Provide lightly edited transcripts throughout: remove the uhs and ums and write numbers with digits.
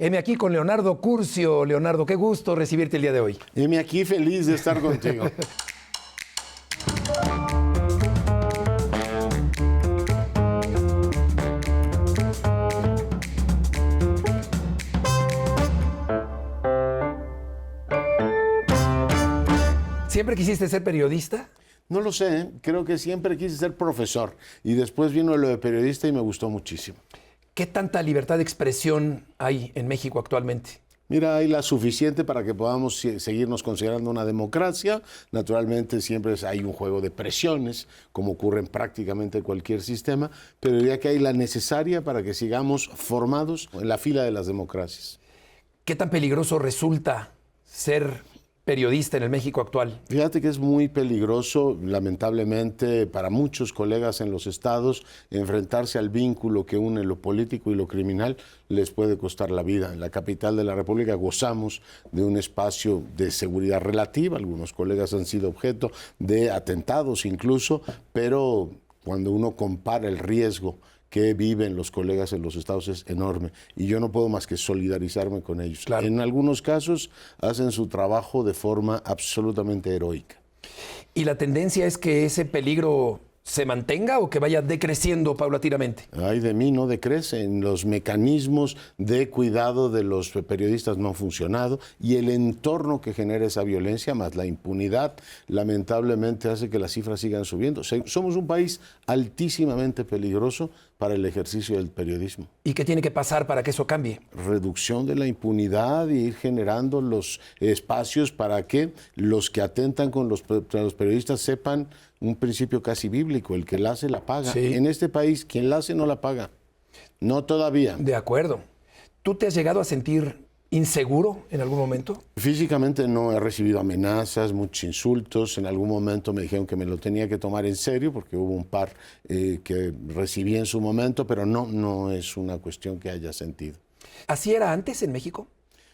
Heme aquí con Leonardo Curcio. Leonardo, qué gusto recibirte el día de hoy. Heme aquí feliz de estar contigo. ¿Siempre quisiste ser periodista? No lo sé, creo que siempre quise ser profesor y después vino lo de periodista y me gustó muchísimo. ¿Qué tanta libertad de expresión hay en México actualmente? Mira, hay la suficiente para que podamos seguirnos considerando una democracia. Naturalmente siempre hay un juego de presiones, como ocurre en prácticamente cualquier sistema, pero diría que hay la necesaria para que sigamos formados en la fila de las democracias. ¿Qué tan peligroso resulta ser periodista en el México actual? Fíjate que es muy peligroso, lamentablemente, para muchos colegas en los estados, enfrentarse al vínculo que une lo político y lo criminal les puede costar la vida. En la capital de la República gozamos de un espacio de seguridad relativa, algunos colegas han sido objeto de atentados incluso, pero cuando uno compara el riesgo que viven los colegas en los estados es enorme y yo no puedo más que solidarizarme con ellos. Claro. En algunos casos hacen su trabajo de forma absolutamente heroica. ¿Y la tendencia es que ese peligro se mantenga o que vaya decreciendo paulatinamente? Ay de mí, no decrecen. Los mecanismos de cuidado de los periodistas no han funcionado y el entorno que genera esa violencia, más la impunidad, lamentablemente hace que las cifras sigan subiendo. Somos un país altísimamente peligroso para el ejercicio del periodismo. ¿Y qué tiene que pasar para que eso cambie? Reducción de la impunidad y ir generando los espacios para que los que atentan con los periodistas sepan un principio casi bíblico: el que la hace la paga. Sí. En este país, quien la hace no la paga. No todavía. De acuerdo. ¿Tú te has llegado a sentir inseguro en algún momento? Físicamente no he recibido amenazas, muchos insultos. En algún momento me dijeron que me lo tenía que tomar en serio porque hubo un par que recibí en su momento, pero no es una cuestión que haya sentido. ¿Así era antes en México?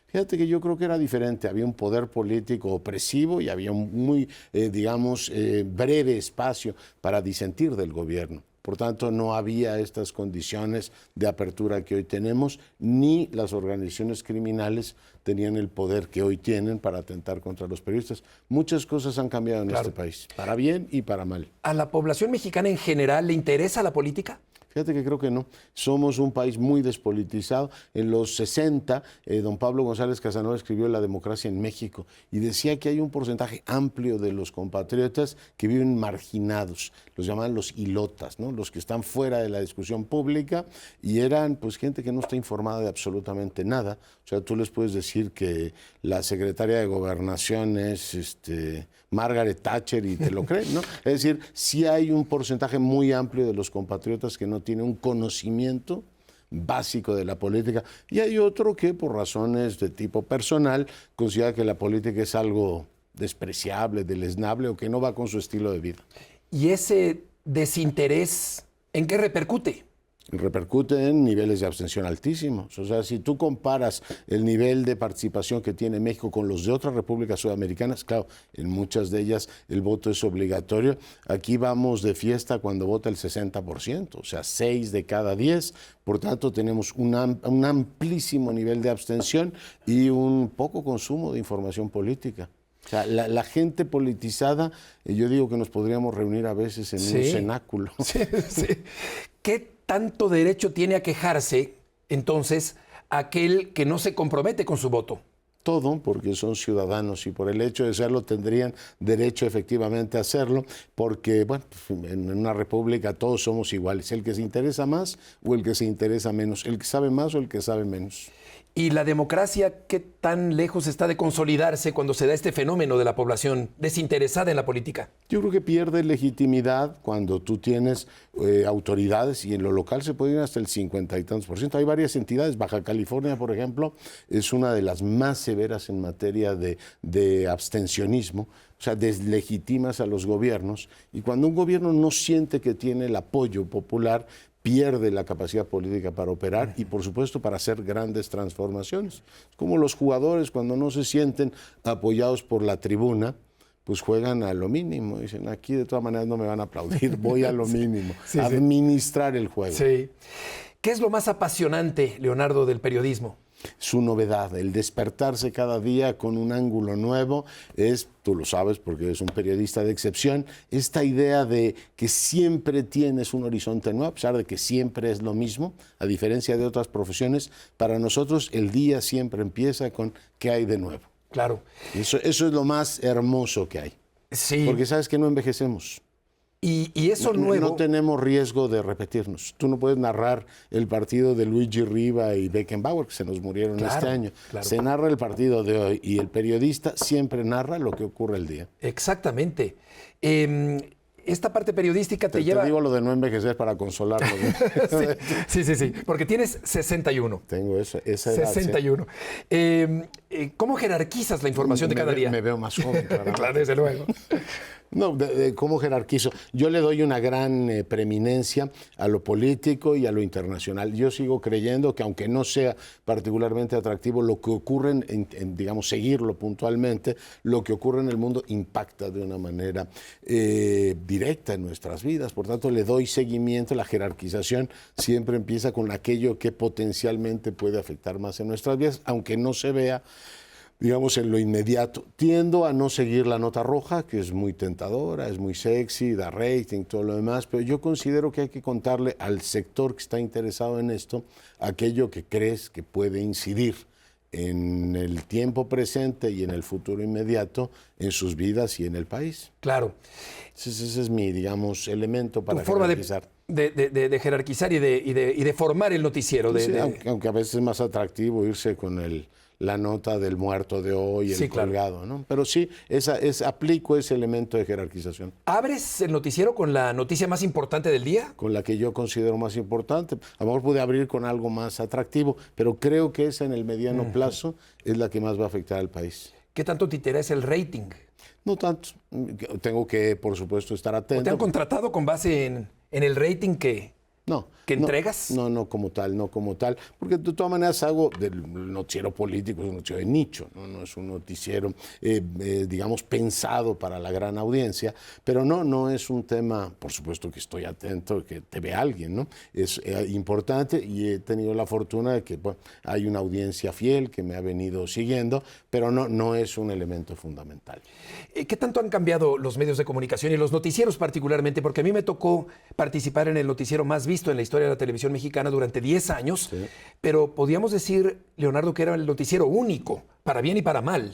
Fíjate que yo creo que era diferente. Había un poder político opresivo y había un muy, breve espacio para disentir del gobierno. Por tanto, no había estas condiciones de apertura que hoy tenemos, ni las organizaciones criminales tenían el poder que hoy tienen para atentar contra los periodistas. Muchas cosas han cambiado en este país, para bien y para mal. ¿A la población mexicana en general le interesa la política? Fíjate que creo que no. Somos un país muy despolitizado. En los 60, don Pablo González Casanova escribió La democracia en México y decía que hay un porcentaje amplio de los compatriotas que viven marginados, los llamaban los ilotas, ¿no? Los que están fuera de la discusión pública y eran pues gente que no está informada de absolutamente nada. O sea, tú les puedes decir que la secretaria de Gobernación es Margaret Thatcher y te lo creen, ¿no? Es decir, sí hay un porcentaje muy amplio de los compatriotas que no tiene un conocimiento básico de la política y hay otro que por razones de tipo personal considera que la política es algo despreciable, deleznable o que no va con su estilo de vida. ¿Y ese desinterés en qué repercute? Repercute en niveles de abstención altísimos. O sea, si tú comparas el nivel de participación que tiene México con los de otras repúblicas sudamericanas, claro, en muchas de ellas el voto es obligatorio. Aquí vamos de fiesta cuando vota el 60%, o sea, 6 de cada 10. Por tanto, tenemos un amplísimo nivel de abstención y un poco consumo de información política. O sea, la gente politizada, yo digo que nos podríamos reunir a veces en un cenáculo. Sí. ¿Qué tanto derecho tiene a quejarse, entonces, aquel que no se compromete con su voto? Todo, porque son ciudadanos y por el hecho de serlo tendrían derecho efectivamente a hacerlo, porque, bueno, en una república todos somos iguales, el que se interesa más o el que se interesa menos, el que sabe más o el que sabe menos. ¿Y la democracia qué tan lejos está de consolidarse cuando se da este fenómeno de la población desinteresada en la política? Yo creo que pierde legitimidad cuando tú tienes autoridades y en lo local se puede ir hasta el 50 y tantos %. Hay varias entidades, Baja California, por ejemplo, es una de las más severas en materia de abstencionismo. O sea, deslegitimas a los gobiernos y cuando un gobierno no siente que tiene el apoyo popular, pierde la capacidad política para operar y, por supuesto, para hacer grandes transformaciones. Es como los jugadores cuando no se sienten apoyados por la tribuna, pues juegan a lo mínimo. Dicen, aquí de todas maneras no me van a aplaudir, voy a lo mínimo. Administrar el juego. Sí. ¿Qué es lo más apasionante, Leonardo, del periodismo? su novedad, el despertarse cada día con un ángulo nuevo, es, tú lo sabes porque eres un periodista de excepción, esta idea de que siempre tienes un horizonte nuevo, a pesar de que siempre es lo mismo, a diferencia de otras profesiones, para nosotros el día siempre empieza con ¿qué hay de nuevo? Claro. Eso es lo más hermoso que hay. Sí. Porque sabes que no envejecemos. Y eso nuevo... No tenemos riesgo de repetirnos. Tú no puedes narrar el partido de Luigi Riva y Beckenbauer, que se nos murieron este año. Claro. Se narra el partido de hoy y el periodista siempre narra lo que ocurre el día. Exactamente. Esta parte periodística te lleva... Te digo lo de no envejecer para consolarnos. sí, porque tienes 61. Tengo esa edad. 61. ¿Cómo jerarquizas la información de cada día? Me veo más joven, claro. Claro, desde luego. No, ¿cómo jerarquizo? Yo le doy una gran preeminencia a lo político y a lo internacional. Yo sigo creyendo que aunque no sea particularmente atractivo, lo que ocurre, digamos, seguirlo puntualmente, lo que ocurre en el mundo impacta de una manera directa en nuestras vidas. Por tanto, le doy seguimiento. La jerarquización siempre empieza con aquello que potencialmente puede afectar más en nuestras vidas, aunque no se vea, digamos, en lo inmediato. Tiendo a no seguir la nota roja, que es muy tentadora, es muy sexy, da rating, todo lo demás, pero yo considero que hay que contarle al sector que está interesado en esto aquello que crees que puede incidir en el tiempo presente y en el futuro inmediato, en sus vidas y en el país. Claro. Ese es mi, digamos, elemento para jerarquizar. De jerarquizar y de formar el noticiero. Sí, aunque a veces es más atractivo irse con la nota del muerto de hoy, el colgado, ¿no? Pero sí, aplico ese elemento de jerarquización. ¿Abres el noticiero con la noticia más importante del día? Con la que yo considero más importante. A lo mejor pude abrir con algo más atractivo, pero creo que esa en el mediano plazo es la que más va a afectar al país. ¿Qué tanto te interesa el rating? No tanto. Tengo que, por supuesto, estar atento. ¿O te han contratado con base en el rating que entregas? No como tal, porque de todas maneras hago del noticiero político, es un noticiero de nicho, no es un noticiero, digamos, pensado para la gran audiencia, pero no es un tema, por supuesto que estoy atento, que te ve alguien, ¿no? Es importante y he tenido la fortuna de que hay una audiencia fiel que me ha venido siguiendo, pero no es un elemento fundamental. ¿Qué tanto han cambiado los medios de comunicación y los noticieros particularmente? Porque a mí me tocó participar en el noticiero más visto en la historia de la televisión mexicana durante 10 años, pero podíamos decir, Leonardo, que era el noticiero único, para bien y para mal.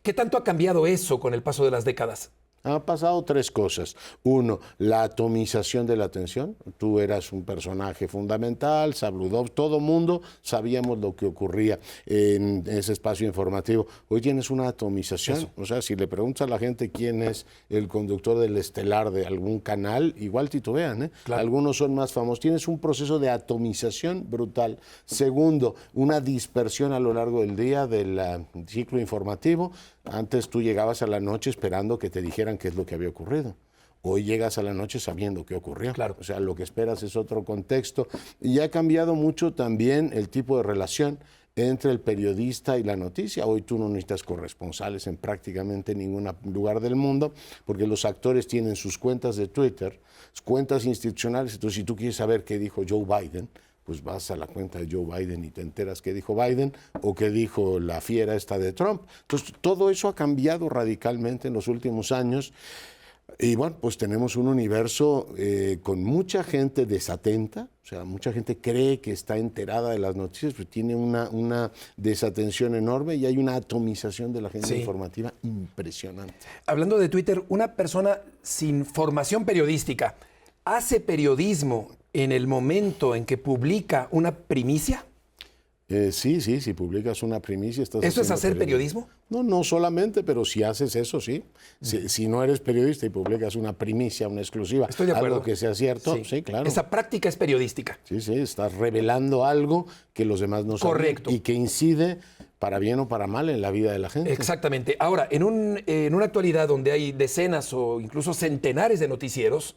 ¿Qué tanto ha cambiado eso con el paso de las décadas? Han pasado tres cosas. Uno, la atomización de la atención. Tú eras un personaje fundamental, Sabludov, todo mundo sabíamos lo que ocurría en ese espacio informativo. Hoy tienes una atomización. Eso. O sea, si le preguntas a la gente quién es el conductor del estelar de algún canal, igual titubean, ¿eh? Claro. Algunos son más famosos. Tienes un proceso de atomización brutal. Segundo, una dispersión a lo largo del día del ciclo informativo. Antes tú llegabas a la noche esperando que te dijeran qué es lo que había ocurrido. Hoy llegas a la noche sabiendo qué ocurrió. Claro. O sea, lo que esperas es otro contexto. Y ha cambiado mucho también el tipo de relación entre el periodista y la noticia. Hoy tú no necesitas corresponsales en prácticamente ningún lugar del mundo, porque los actores tienen sus cuentas de Twitter, sus cuentas institucionales. Entonces, si tú quieres saber qué dijo Joe Biden, pues vas a la cuenta de Joe Biden y te enteras qué dijo Biden o qué dijo la fiera esta de Trump. Entonces, todo eso ha cambiado radicalmente en los últimos años. Y bueno, pues tenemos un universo con mucha gente desatenta, o sea, mucha gente cree que está enterada de las noticias, pero tiene una desatención enorme y hay una atomización de la agenda informativa impresionante. Hablando de Twitter, una persona sin formación periodística, ¿hace periodismo en el momento en que publica una primicia? Sí, si publicas una primicia estás ¿Eso es hacer periodismo? No solamente, pero si haces eso, sí. Si no eres periodista y publicas una primicia, una exclusiva, estoy de acuerdo, algo que sea cierto, sí, claro. Esa práctica es periodística. Sí, estás revelando algo que los demás no saben. Correcto. Y que incide para bien o para mal en la vida de la gente. Exactamente. Ahora, en una actualidad donde hay decenas o incluso centenares de noticieros,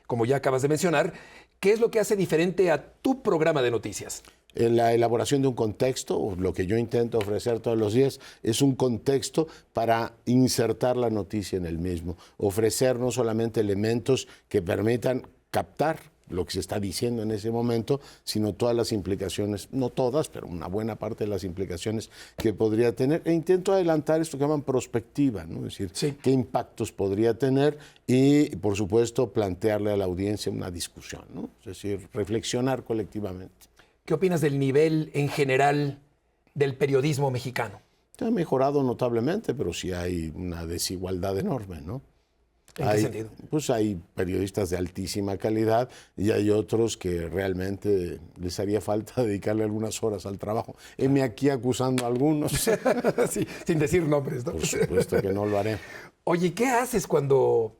como ya acabas de mencionar, ¿qué es lo que hace diferente a tu programa de noticias? En la elaboración de un contexto, lo que yo intento ofrecer todos los días es un contexto para insertar la noticia en el mismo, ofrecer no solamente elementos que permitan captar lo que se está diciendo en ese momento, sino todas las implicaciones, no todas, pero una buena parte de las implicaciones que podría tener. E intento adelantar esto que llaman prospectiva, ¿no? Es decir, sí, qué impactos podría tener y, por supuesto, plantearle a la audiencia una discusión, ¿no? Es decir, reflexionar colectivamente. ¿Qué opinas del nivel en general del periodismo mexicano? Ha mejorado notablemente, pero sí hay una desigualdad enorme, ¿no? ¿En qué sentido? Pues hay periodistas de altísima calidad y hay otros que realmente les haría falta dedicarle algunas horas al trabajo. Heme aquí acusando a algunos. Sí, sin decir nombres, ¿no? Por supuesto que no lo haré. Oye, ¿qué haces cuando...?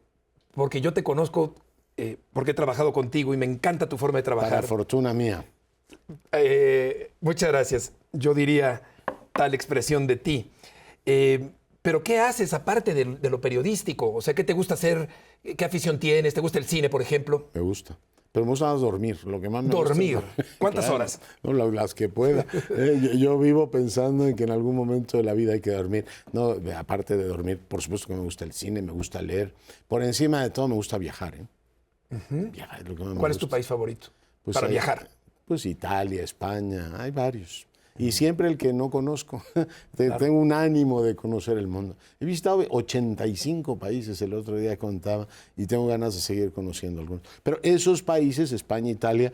Porque yo te conozco, porque he trabajado contigo y me encanta tu forma de trabajar. Para fortuna mía. Muchas gracias. Yo diría tal expresión de ti. Pero ¿qué haces aparte de lo periodístico? O sea, ¿qué te gusta hacer? ¿Qué afición tienes? ¿Te gusta el cine, por ejemplo? Me gusta. Pero me gusta más dormir. Lo que más me ¿Dormir? gusta es... ¿Cuántas Claro, horas? No, las que pueda. Yo vivo pensando en que en algún momento de la vida hay que dormir. No, aparte de dormir, por supuesto que me gusta el cine, me gusta leer. Por encima de todo me gusta viajar. Viajar es lo que más me ¿Cuál es tu gusta. país favorito Pues para hay- viajar? Pues Italia, España, hay varios. Y siempre el que no conozco. Tengo un ánimo de conocer el mundo. He visitado 85 países, el otro día contaba, y tengo ganas de seguir conociendo algunos. Pero esos países, España e Italia,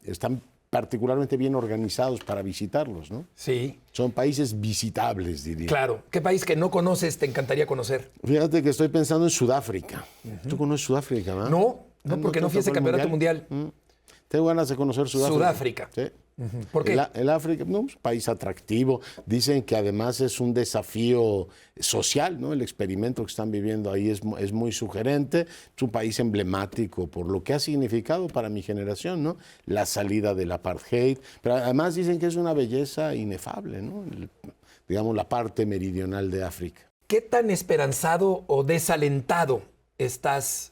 están particularmente bien organizados para visitarlos, ¿no? Sí, Son países visitables, diría. claro. ¿Qué país que no conoces te encantaría conocer? Fíjate que estoy pensando en Sudáfrica. ¿Tú conoces Sudáfrica, no? No, porque no fui a ese tocó el campeonato mundial. Tengo ganas de conocer Sudáfrica. Sudáfrica. Sí. ¿Por qué? El África, no, es un país atractivo. Dicen que además es un desafío social, ¿no? El experimento que están viviendo ahí es muy sugerente. Es un país emblemático por lo que ha significado para mi generación, ¿no? La salida del apartheid. Pero además dicen que es una belleza inefable, ¿no? Digamos, la parte meridional de África. ¿Qué tan esperanzado o desalentado estás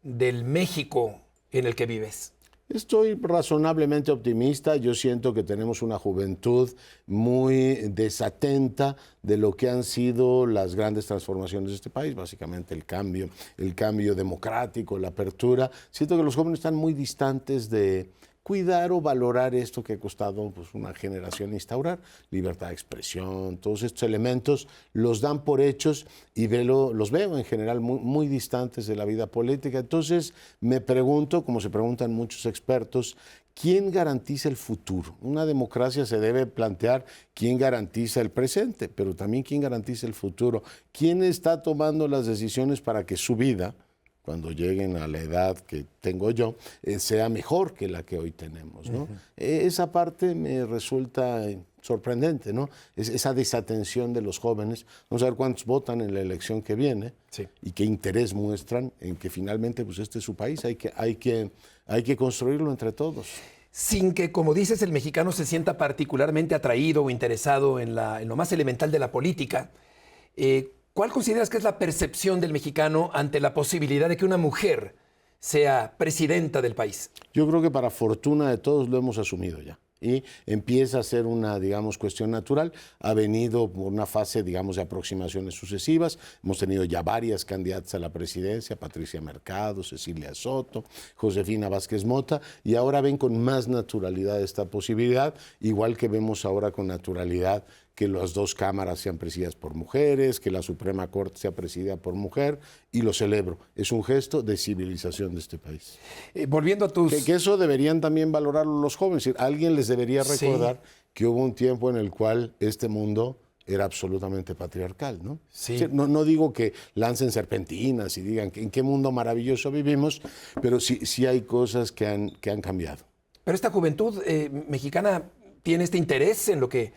del México en el que vives? Estoy razonablemente optimista. Yo siento que tenemos una juventud muy desatenta de lo que han sido las grandes transformaciones de este país, básicamente el cambio democrático, la apertura. Siento que los jóvenes están muy distantes de cuidar o valorar esto que ha costado pues, una generación instaurar, libertad de expresión, todos estos elementos los dan por hechos y los veo en general muy distantes de la vida política. Entonces me pregunto, como se preguntan muchos expertos, ¿quién garantiza el futuro? Una democracia se debe plantear quién garantiza el presente, pero también quién garantiza el futuro. ¿Quién está tomando las decisiones para que su vida, cuando lleguen a la edad que tengo yo, sea mejor que la que hoy tenemos, ¿no? Esa parte me resulta sorprendente, ¿no? Esa desatención de los jóvenes. Vamos a ver cuántos votan en la elección que viene y qué interés muestran en que finalmente pues este es su país, hay que construirlo entre todos. Sin que, como dices, el mexicano se sienta particularmente atraído o interesado en lo más elemental de la política, ¿cuál consideras que es la percepción del mexicano ante la posibilidad de que una mujer sea presidenta del país? Yo creo que para fortuna de todos lo hemos asumido ya. Y empieza a ser una, digamos, cuestión natural. Ha venido por una fase, digamos, de aproximaciones sucesivas. Hemos tenido ya varias candidatas a la presidencia, Patricia Mercado, Cecilia Soto, Josefina Vázquez Mota, y ahora ven con más naturalidad esta posibilidad, igual que vemos ahora con naturalidad que las dos cámaras sean presididas por mujeres, que la Suprema Corte sea presidida por mujer, y lo celebro. Es un gesto de civilización de este país. Volviendo a tus... Que eso deberían también valorarlo los jóvenes. Es decir, alguien les debería recordar que hubo un tiempo en el cual este mundo era absolutamente patriarcal, ¿no? Sí. Es decir, no digo que lancen serpentinas y digan que en qué mundo maravilloso vivimos, pero sí hay cosas que han cambiado. Pero esta juventud mexicana tiene este interés en lo que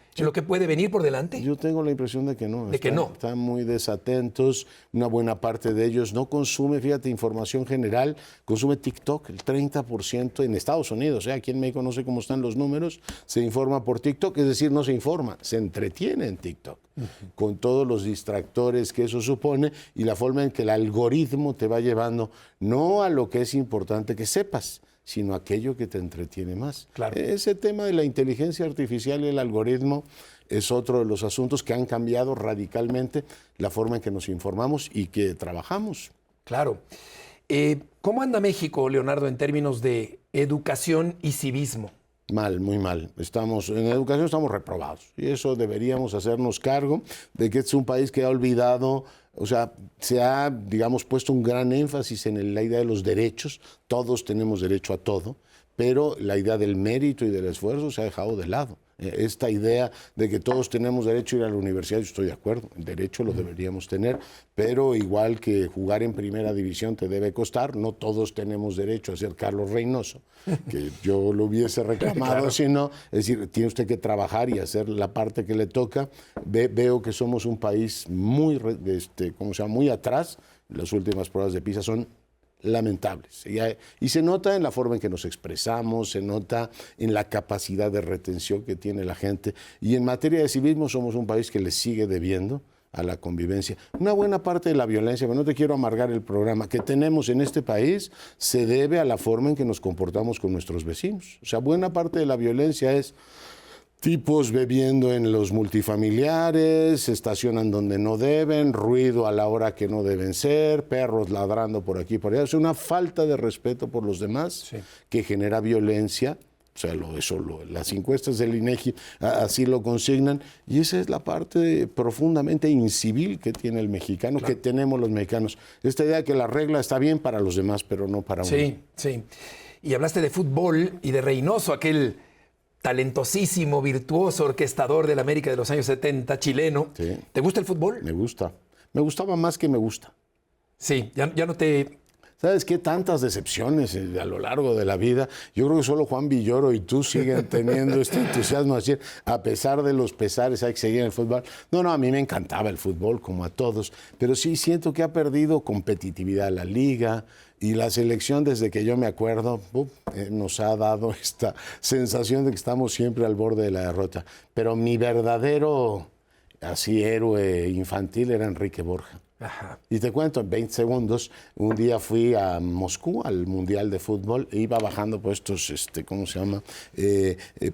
puede venir por delante. Yo tengo la impresión de que no. Que no. Están muy desatentos. Una buena parte de ellos no consume, fíjate, información general. Consume TikTok, el 30% en Estados Unidos. Aquí en México no sé cómo están los números. Se informa por TikTok, es decir, no se informa, se entretiene en TikTok. Con todos los distractores que eso supone y la forma en que el algoritmo te va llevando no a lo que es importante que sepas, sino aquello que te entretiene más. Claro. Ese tema de la inteligencia artificial y el algoritmo es otro de los asuntos que han cambiado radicalmente la forma en que nos informamos y que trabajamos. Claro. ¿Cómo anda México, Leonardo, en términos de educación y civismo? Mal, muy mal. En educación estamos reprobados y eso deberíamos hacernos cargo de que este es un país que ha olvidado, o sea, se ha, digamos, puesto un gran énfasis en la idea de los derechos. Todos tenemos derecho a todo, pero la idea del mérito y del esfuerzo se ha dejado de lado. Esta idea de que todos tenemos derecho a ir a la universidad, yo estoy de acuerdo, el derecho lo deberíamos tener, pero igual que jugar en primera división te debe costar, no todos tenemos derecho a ser Carlos Reynoso, que yo lo hubiese reclamado, claro. Sino, es decir, tiene usted que trabajar y hacer la parte que le toca. Veo que somos un país muy, muy atrás. Las últimas pruebas de PISA son lamentables. Y se nota en la forma en que nos expresamos, se nota en la capacidad de retención que tiene la gente. Y en materia de civismo somos un país que le sigue debiendo a la convivencia. Una buena parte de la violencia, pero no te quiero amargar el programa, que tenemos en este país se debe a la forma en que nos comportamos con nuestros vecinos. O sea, buena parte de la violencia es tipos bebiendo en los multifamiliares, se estacionan donde no deben, ruido a la hora que no deben ser, perros ladrando por aquí y por allá. Es una falta de respeto por los demás, sí, que genera violencia. O sea, las encuestas del INEGI así lo consignan. Y esa es la parte profundamente incivil que tiene el mexicano, claro, que tenemos los mexicanos. Esta idea de que la regla está bien para los demás, pero no para uno. Sí, sí. Y hablaste de fútbol y de Reynoso, aquel talentosísimo, virtuoso orquestador de la América de los años 70, chileno. Sí. ¿Te gusta el fútbol? Me gusta. Me gustaba más que me gusta. Sí, ya no te... ¿Sabes qué? Tantas decepciones a lo largo de la vida. Yo creo que solo Juan Villoro y tú siguen teniendo este entusiasmo. Así, a pesar de los pesares, hay que seguir en el fútbol. No, a mí me encantaba el fútbol, como a todos. Pero sí siento que ha perdido competitividad la liga. Y la selección, desde que yo me acuerdo, nos ha dado esta sensación de que estamos siempre al borde de la derrota. Pero mi verdadero héroe infantil era Enrique Borja. Ajá. Y te cuento en 20 segundos, un día fui a Moscú, al Mundial de Fútbol, e iba bajando por estos,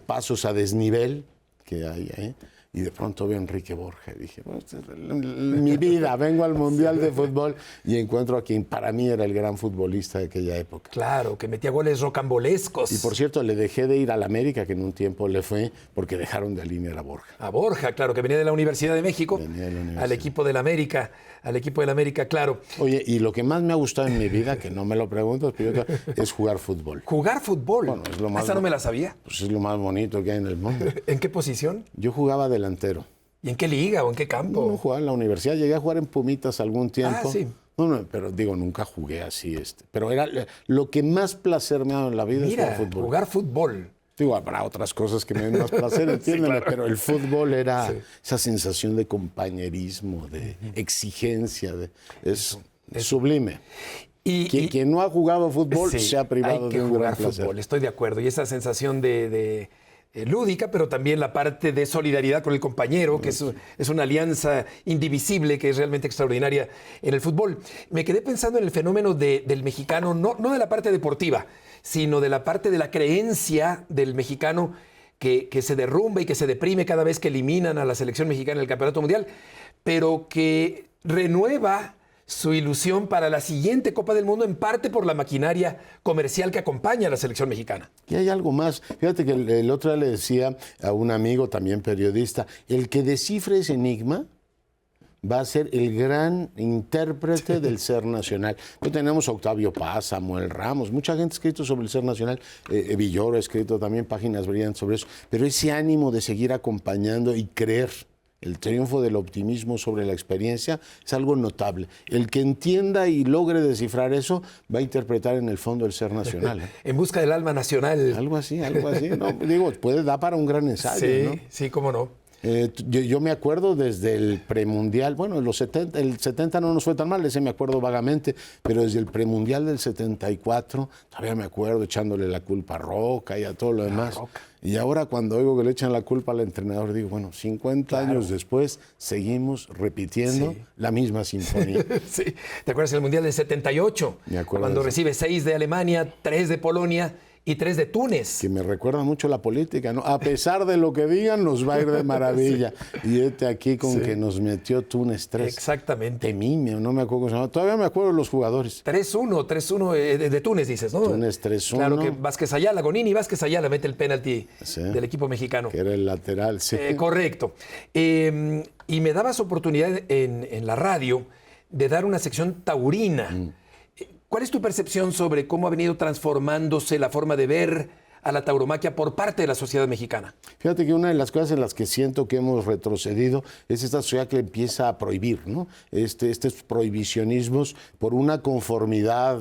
pasos a desnivel que hay ahí. Y de pronto veo a Enrique Borja y dije, bueno, esta es mi vida, vengo al Mundial de Fútbol y encuentro a quien para mí era el gran futbolista de aquella época. Claro, que metía goles rocambolescos. Y por cierto, le dejé de ir al América, que en un tiempo le fue, porque dejaron de alinear a Borja. A Borja, claro, que venía de la Universidad de México, al equipo del América, claro. Oye, y lo que más me ha gustado en mi vida, que no me lo preguntas, pero es jugar fútbol. ¿Jugar fútbol? Bueno, es lo más... Esa no me la sabía. Pues es lo más bonito que hay en el mundo. ¿En qué posición? Yo jugaba delantero. ¿Y en qué liga o en qué campo? No, jugaba en la universidad. Llegué a jugar en Pumitas algún tiempo. Ah, sí. No, pero digo, nunca jugué así. Pero era lo que más placer me ha dado en la vida. Mira, es jugar fútbol. Jugar fútbol. Digo, habrá otras cosas que me den más placer, entiéndeme, sí, claro, pero el fútbol era esa sensación de compañerismo, de exigencia, es sublime. Quien no ha jugado fútbol se ha privado de un gran placer. Fútbol, estoy de acuerdo. Y esa sensación de lúdica, pero también la parte de solidaridad con el compañero, que es una alianza indivisible que es realmente extraordinaria en el fútbol. Me quedé pensando en el fenómeno del mexicano, no de la parte deportiva, sino de la parte de la creencia del mexicano que se derrumba y que se deprime cada vez que eliminan a la selección mexicana en el Campeonato Mundial, pero que renueva su ilusión para la siguiente Copa del Mundo, en parte por la maquinaria comercial que acompaña a la selección mexicana. Y hay algo más. Fíjate que el otro día le decía a un amigo, también periodista, el que descifre ese enigma va a ser el gran intérprete del ser nacional. No tenemos a Octavio Paz, Samuel Ramos, mucha gente ha escrito sobre el ser nacional, Villoro ha escrito también páginas brillantes sobre eso, pero ese ánimo de seguir acompañando y creer, el triunfo del optimismo sobre la experiencia es algo notable. El que entienda y logre descifrar eso va a interpretar en el fondo el ser nacional. En busca del alma nacional. Algo así. No, digo, puede dar para un gran ensayo, sí, ¿no? Sí, cómo no. Yo me acuerdo desde el premundial, bueno, en los 70, el 70 no nos fue tan mal, ese me acuerdo vagamente, pero desde el premundial del 74, todavía me acuerdo echándole la culpa a Roca y a todo lo demás. Y ahora cuando oigo que le echan la culpa al entrenador, digo, bueno, 50 años después seguimos repitiendo la misma sinfonía. Sí. ¿Te acuerdas del Mundial del 78? Me acuerdo. Cuando recibe 6 de Alemania, 3 de Polonia y 3 de Túnez. Que me recuerda mucho la política, ¿no? A pesar de lo que digan, nos va a ir de maravilla. Sí. Y este aquí con que nos metió Túnez 3. Exactamente. Temimio, no me acuerdo cómo se llama. Todavía me acuerdo de los jugadores. 3-1 de Túnez, dices, ¿no? Túnez 3-1. Claro que Vázquez Ayala, Gonini Vázquez Ayala mete el penalti del equipo mexicano. Que era el lateral, sí. Correcto. Y me dabas oportunidad en la radio de dar una sección taurina. ¿Cuál es tu percepción sobre cómo ha venido transformándose la forma de ver a la tauromaquia por parte de la sociedad mexicana? Fíjate que una de las cosas en las que siento que hemos retrocedido es esta sociedad que empieza a prohibir, ¿no? Estos prohibicionismos por una conformidad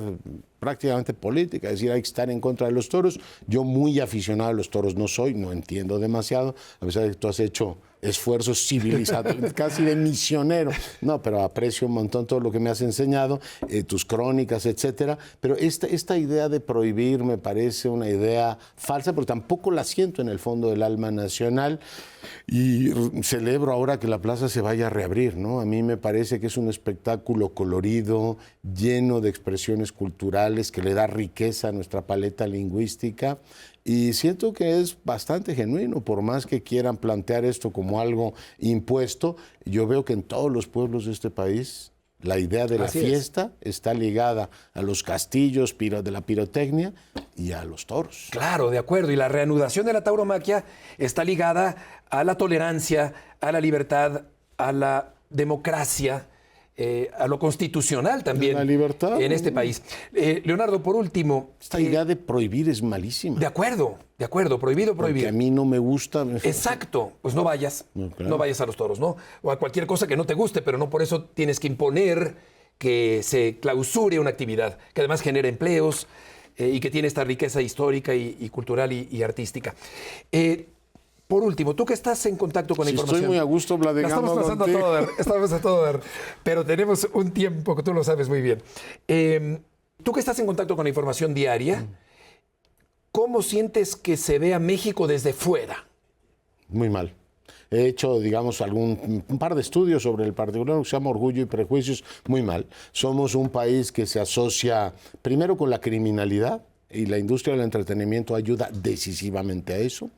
prácticamente política, es decir, hay que estar en contra de los toros. Yo muy aficionado a los toros no soy, no entiendo demasiado, a pesar de que tú has hecho esfuerzos civilizatorios, casi de misionero. No, pero aprecio un montón todo lo que me has enseñado, tus crónicas, etcétera. Pero esta idea de prohibir me parece una idea falsa, pero tampoco la siento en el fondo del alma nacional. Y celebro ahora que la plaza se vaya a reabrir, ¿no? A mí me parece que es un espectáculo colorido, lleno de expresiones culturales, que le da riqueza a nuestra paleta lingüística. Y siento que es bastante genuino, por más que quieran plantear esto como algo impuesto. Yo veo que en todos los pueblos de este país la idea de la fiesta está ligada a los castillos de la pirotecnia y a los toros. Claro, de acuerdo. Y la reanudación de la tauromaquia está ligada a la tolerancia, a la libertad, a la democracia, a lo constitucional también. La libertad. En este país. Leonardo, por último. Esta idea de prohibir es malísima. De acuerdo. Prohibido. Porque a mí no me gusta. Exacto. Pues no vayas. No, claro. No vayas a los toros, ¿no? O a cualquier cosa que no te guste, pero no por eso tienes que imponer que se clausure una actividad, que además genera empleos y que tiene esta riqueza histórica y cultural y artística. Por último, tú que estás en contacto con la información. Estoy muy a gusto platicando estamos pasando contigo. Estamos a todo dar, pero tenemos un tiempo que tú lo sabes muy bien. Tú que estás en contacto con la información diaria, ¿cómo sientes que se ve a México desde fuera? Muy mal. He hecho, digamos, un par de estudios sobre el particular que se llama Orgullo y Prejuicios. Muy mal. Somos un país que se asocia primero con la criminalidad, y la industria del entretenimiento ayuda decisivamente a eso.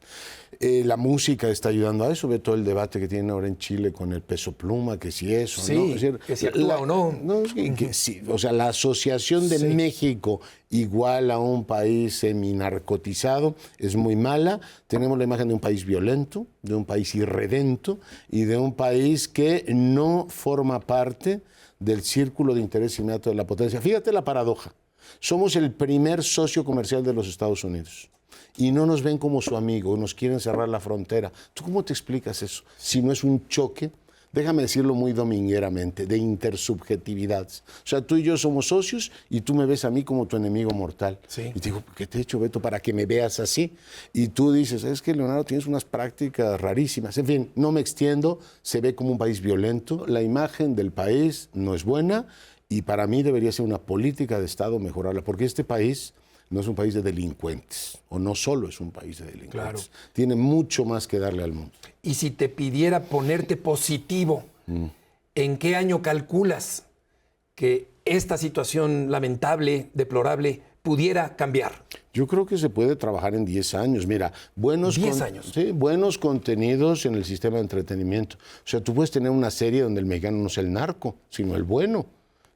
La música está ayudando a eso. Ve todo el debate que tienen ahora en Chile con el Peso Pluma, que si eso, sí, ¿no? Es decir, que si actúa o no. Sí, o sea, la asociación de México igual a un país seminarcotizado es muy mala. Tenemos la imagen de un país violento, de un país irredento y de un país que no forma parte del círculo de interés inmediato de la potencia. Fíjate la paradoja. Somos el primer socio comercial de los Estados Unidos y no nos ven como su amigo, nos quieren cerrar la frontera. ¿Tú cómo te explicas eso? Si no es un choque, déjame decirlo muy domingueramente, de intersubjetividades. O sea, tú y yo somos socios y tú me ves a mí como tu enemigo mortal. Sí. Y te digo, ¿qué te he hecho, Beto, para que me veas así? Y tú dices, es que, Leonardo, tienes unas prácticas rarísimas. En fin, no me extiendo, se ve como un país violento. La imagen del país no es buena. Y para mí debería ser una política de Estado mejorarla, porque este país no es un país de delincuentes, o no solo es un país de delincuentes. Claro. Tiene mucho más que darle al mundo. Y si te pidiera ponerte positivo, ¿en qué año calculas que esta situación lamentable, deplorable, pudiera cambiar? Yo creo que se puede trabajar en 10 años. Mira, 10 años. Sí, buenos contenidos en el sistema de entretenimiento. O sea, tú puedes tener una serie donde el mexicano no es el narco, sino el bueno.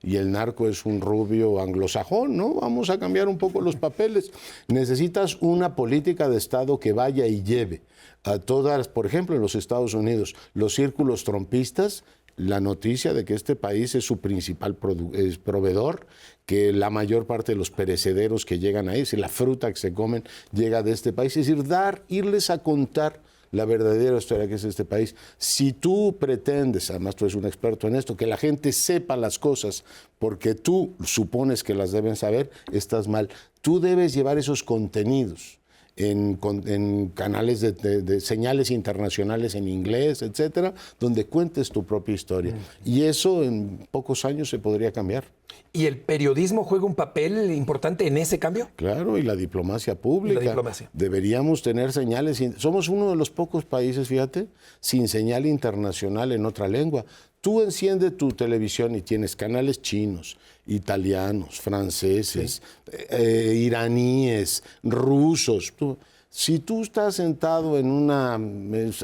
Y el narco es un rubio anglosajón, ¿no? Vamos a cambiar un poco los papeles. Necesitas una política de Estado que vaya y lleve a todas, por ejemplo, en los Estados Unidos, los círculos trumpistas, la noticia de que este país es su principal proveedor, que la mayor parte de los perecederos que llegan ahí, si la fruta que se comen llega de este país, es decir, irles a contar la verdadera historia que es este país. Si tú pretendes, además tú eres un experto en esto, que la gente sepa las cosas porque tú supones que las deben saber, estás mal. Tú debes llevar esos contenidos en canales de señales internacionales en inglés, etcétera, donde cuentes tu propia historia. Y eso en pocos años se podría cambiar. ¿Y el periodismo juega un papel importante en ese cambio? Claro, y la diplomacia pública. La diplomacia. Deberíamos tener señales. Somos uno de los pocos países, fíjate, sin señal internacional en otra lengua. Tú enciendes tu televisión y tienes canales chinos, italianos, franceses, iraníes, rusos. Si tú estás sentado en un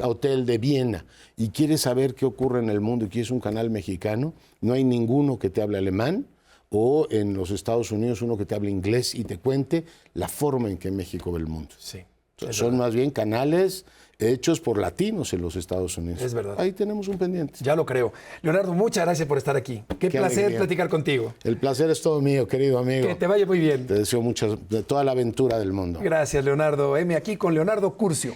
hotel de Viena y quieres saber qué ocurre en el mundo y quieres un canal mexicano, no hay ninguno que te hable alemán, o en los Estados Unidos uno que te hable inglés y te cuente la forma en que México ve el mundo. Sí. Son más bien canales hechos por latinos en los Estados Unidos. Es verdad. Ahí tenemos un pendiente. Ya lo creo. Leonardo, muchas gracias por estar aquí. Qué placer alegría. platicar contigo. El placer es todo mío, querido amigo. Que te vaya muy bien. Te deseo de toda la aventura del mundo. Gracias, Leonardo. Aquí con Leonardo Curcio.